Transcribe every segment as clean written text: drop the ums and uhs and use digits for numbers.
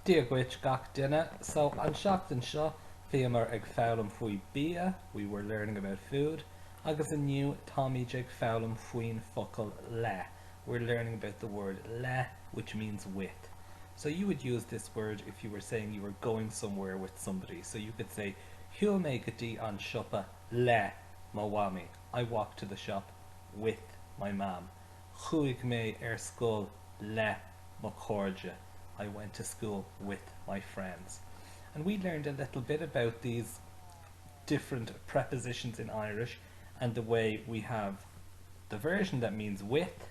Díogwich gach dinner. So an seachtain seo fiamar ag fálam faoi bia. We were learning about food. Agus a new Tommy jig fálam faoin focal le. We're learning about the word le, which means with. So you would use this word if you were saying you were going somewhere with somebody. So you could say, Hiúil mé go dtí an siopa le má wami. I walked to the shop with my mum. Chuig mé scoil le má cóide. I went to school with my friends. And we learned a little bit about these different prepositions in Irish and the way we have the version that means with,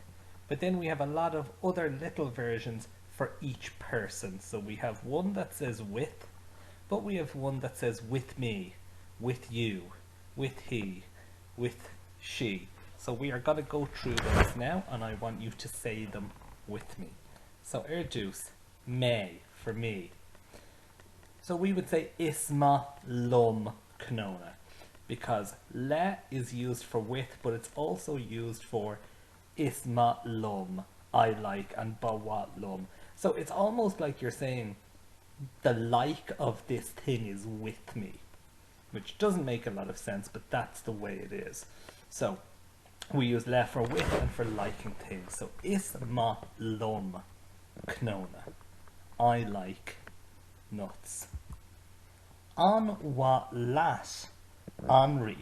but then we have a lot of other little versions for each person. So we have one that says with, but we have one that says with me, with you, with he, with she. So we are going to go through those now, and I want you to say them with me. So dús, me, for me. So we would say isma lum knona, because le is used for with, but it's also used for isma lum, I like, and bawa lum. So it's almost like you're saying the like of this thing is with me, which doesn't make a lot of sense, but that's the way it is. So we use le for with and for liking things. So isma lum knona, I like nuts. An wa lat Henri,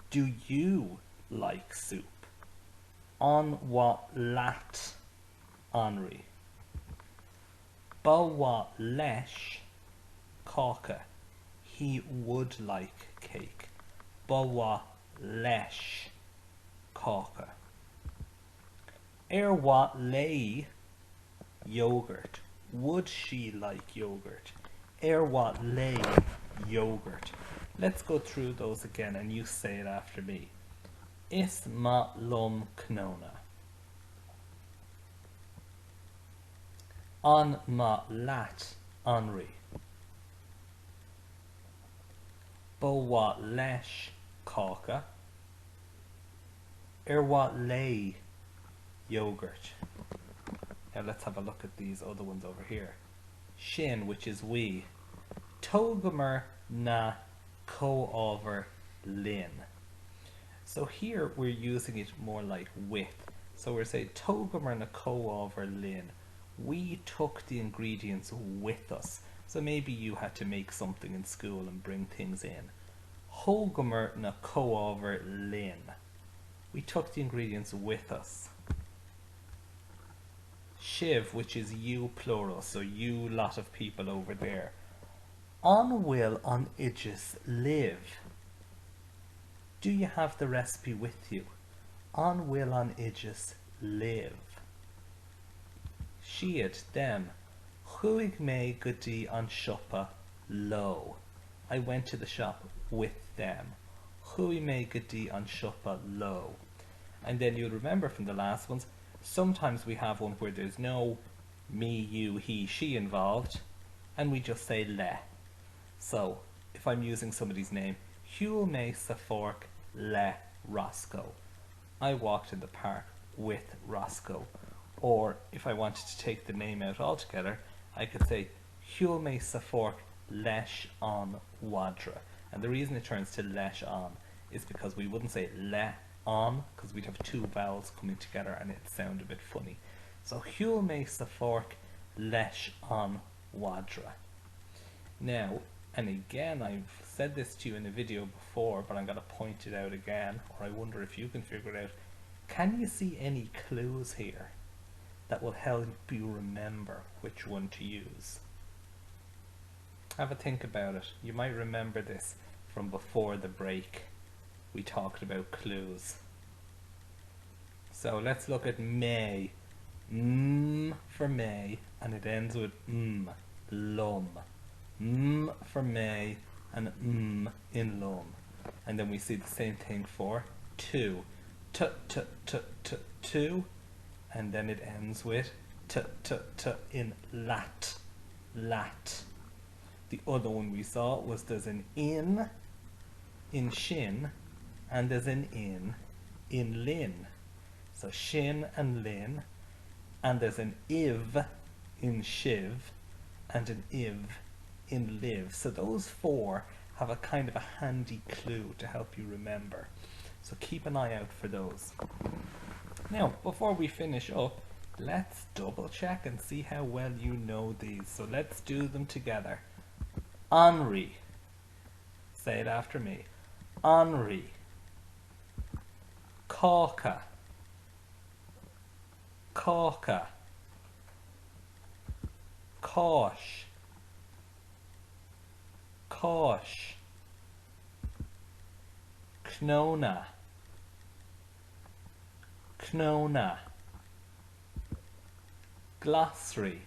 do you like soup? An wa lat Henri. Ba wa lesh Kaka, he would like cake. Ba wa lesh Kaka. Wa lay yogurt, would she like yogurt? Wa lay yogurt. Let's go through those again and you say it after me. Isma lum knona. An ma lat Henri. Bowa lesh Kaka. Wa lay yogurt. Now let's have a look at these other ones over here. Shin, which is we. Togamer na co-over lin. So here we're using it more like with. So we're saying Togamer na co-over lin. We took the ingredients with us. So maybe you had to make something in school and bring things in. Hogamer na co-over lin. We took the ingredients with us. Shiv, which is you plural, so you lot of people over there. On will on idges live. Do you have the recipe with you? On will on idges live. Shiad, them. Chuig me goody on shoppa low. I went to the shop with them. Chuig me goody on shoppa low. And then you'll remember from the last ones, sometimes we have one where there's no me, you, he, she involved, and we just say le. So, if I'm using somebody's name, Huel me sa fork le Roscoe. I walked in the park with Roscoe. Or, if I wanted to take the name out altogether, I could say Huel me sa fork lesh on wadra. And the reason it turns to lesh on is because we wouldn't say le on, because we'd have two vowels coming together and it'd sound a bit funny. So Huel me sa fork lesh on wadra. Now, and again, I've said this to you in a video before, but I'm going to point it out again, or I wonder if you can figure it out. Can you see any clues here that will help you remember which one to use? Have a think about it. You might remember this from before the break. We talked about clues. So let's look at May. For May, and it ends with lum. For May, and in lum. And then we see the same thing for two. Two, and then it ends with in lat. The other one we saw was there's an in shin, and there's an in lin. So shin and lin, and there's an iv in shiv, and an iv in live. So those four have a kind of a handy clue to help you remember. So keep an eye out for those. Now, before we finish up, let's double check and see how well you know these. So let's do them together. Henri. Say it after me. Henri. Cauca. Cauca. Cosh. Cosh. Knona. Knona. Glossary.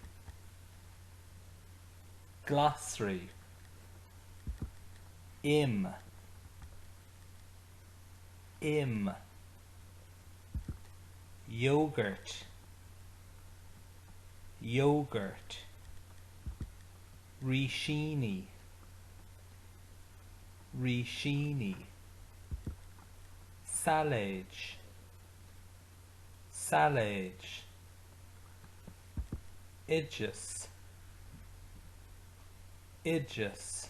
Glossary. Im. Im. Yogurt. Yogurt. Rishini. Rishini. Salage. Salage. Idjus. Idjus.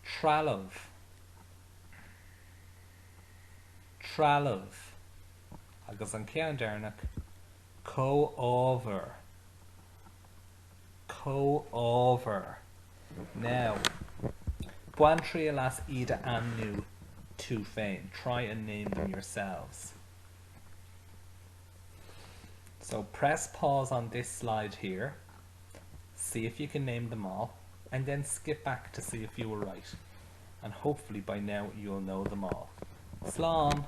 Tralav. Tralav. Agus an ceann dearnach. Co-over. Co-over. Now, buan trío las ida annu tú féin. Try and name them yourselves. So press pause on this slide here, see if you can name them all, and then skip back to see if you were right. And hopefully by now you'll know them all. Slán!